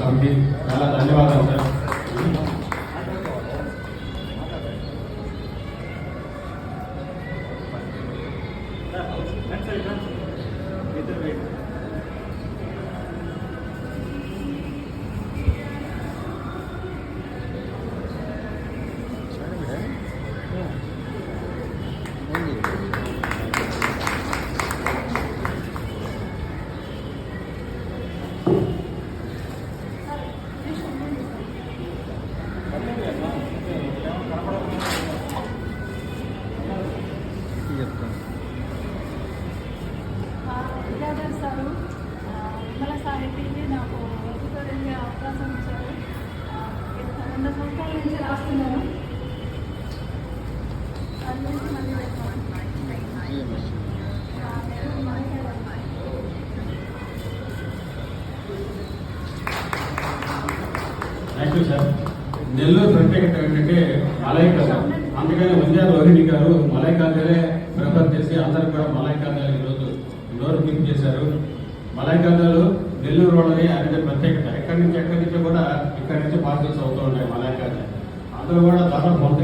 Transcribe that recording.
సమితి చాలా ధన్యవాదాలు సార్. విద్యాధర్ సారు విమల సాహితీకి నాకు వృత్తితో వెళ్ళే అవకాశం ఇచ్చారు. 2 సంవత్సరాల నుంచి రాస్తున్నాను. అది నుంచి మళ్ళీ థ్యాంక్ యూ సార్. నెల్లూరు ప్రత్యేకత ఏంటంటే మలైకా సార్. అందుకని వంజాల రోహిణి గారు మలైకా గారే ప్రిఫర్ చేసి అందరికి కూడా మలైకా గారు ఈరోజు నోరు కింగ్ చేశారు. మలైకా గారు నెల్లూరు వాళ్ళని అనేది ప్రత్యేకత. ఎక్కడి నుంచి కూడా ఇక్కడి నుంచి పార్సల్స్ అవుతూ ఉంటాయి మలైకా. అందరూ కూడా దాదాపు 100